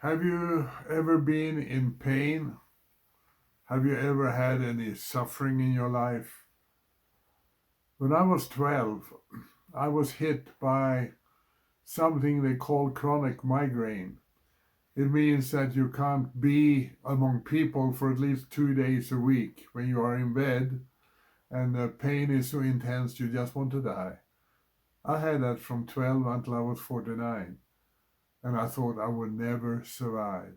Have you ever been in pain? Have you ever had any suffering in your life? When I was 12, I was hit by something they call chronic migraine. It means that you can't be among people for at least 2 days a week when you are in bed, and the pain is so intense you just want to die. I had that from 12 until I was 49, and I thought I would never survive.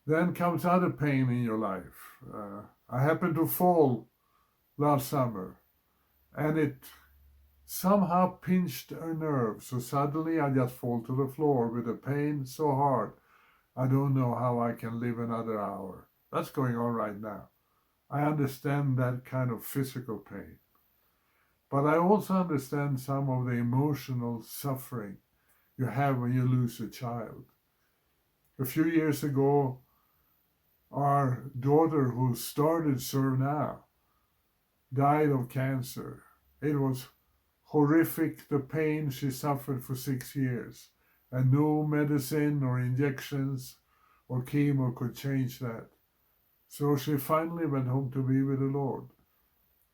Then comes other pain in your life. I happened to fall last summer, and it somehow pinched a nerve. So suddenly I just fall to the floor with the pain so hard, I don't know how I can live another hour. That's going on right now. I understand that kind of physical pain. But I also understand some of the emotional suffering you have when you lose a child. A few years ago, our daughter, who started Serve Now, died of cancer. It was horrific, the pain she suffered for 6 years, and no medicine or injections or chemo could change that. So she finally went home to be with the Lord.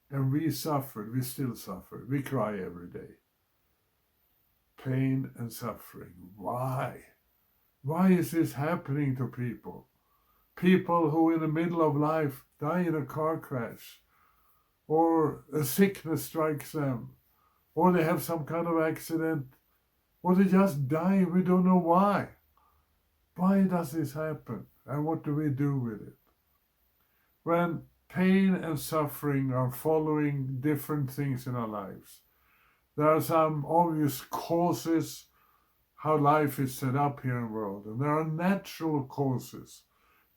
And we suffered, we still suffer, we cry every day. Pain and suffering. Why? Why is this happening to people? People who in the middle of life die in a car crash, or a sickness strikes them, or they have some kind of accident, or they just die, we don't know why. Why does this happen? And what do we do with it? When pain and suffering are following different things in our lives, there are some obvious causes how life is set up here in the world, and there are natural causes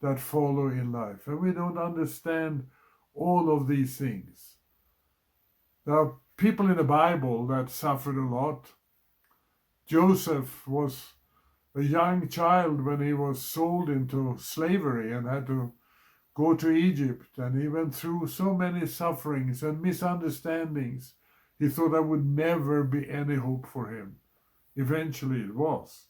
that follow in life, and we don't understand all of these things. There are people in the Bible that suffered a lot. Joseph was a young child when he was sold into slavery and had to go to Egypt, and he went through so many sufferings and misunderstandings. He thought there would never be any hope for him. Eventually it was.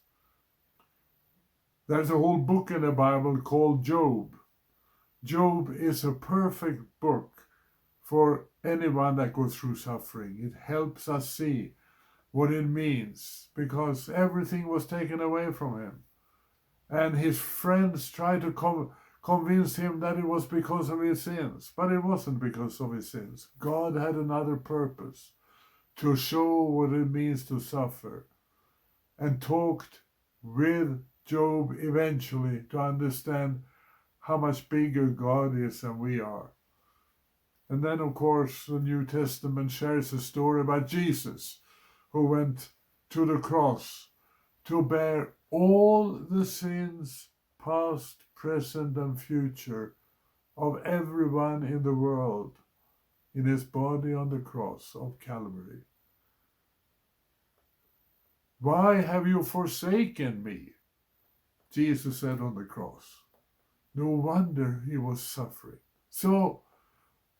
There's a whole book in the Bible called Job. Job is a perfect book for anyone that goes through suffering. It helps us see what it means, because everything was taken away from him. And his friends tried to convince him that it was because of his sins, but it wasn't because of his sins. God had another purpose, to show what it means to suffer, and talked with Job eventually to understand how much bigger God is than we are. And then, of course, the New Testament shares a story about Jesus, who went to the cross to bear all the sins, past, present, and future, of everyone in the world in his body on the cross of Calvary. Why have you forsaken me? Jesus said on the cross. No wonder he was suffering. So,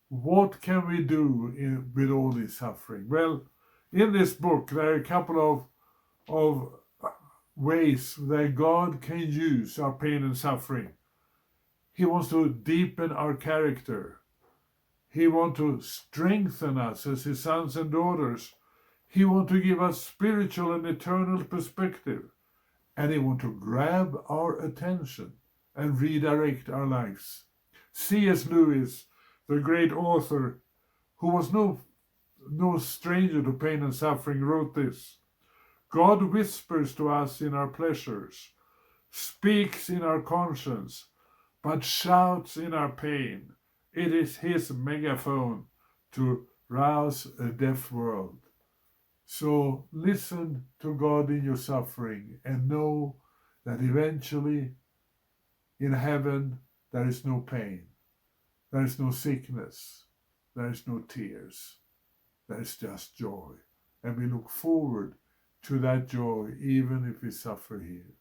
what can we do with all this suffering? Well, in this book, there are a couple of ways that God can use our pain and suffering. He wants to deepen our character. He wants to strengthen us as his sons and daughters. He wants to give us spiritual and eternal perspective. And he wants to grab our attention and redirect our lives. C.S. Lewis, the great author, who was no stranger to pain and suffering, wrote this: God whispers to us in our pleasures, speaks in our conscience, but shouts in our pain. It is his megaphone to rouse a deaf world. So listen to God in your suffering and know that eventually in heaven there is no pain, there is no sickness, there is no tears, there is just joy. And we look forward to that joy even if we suffer here.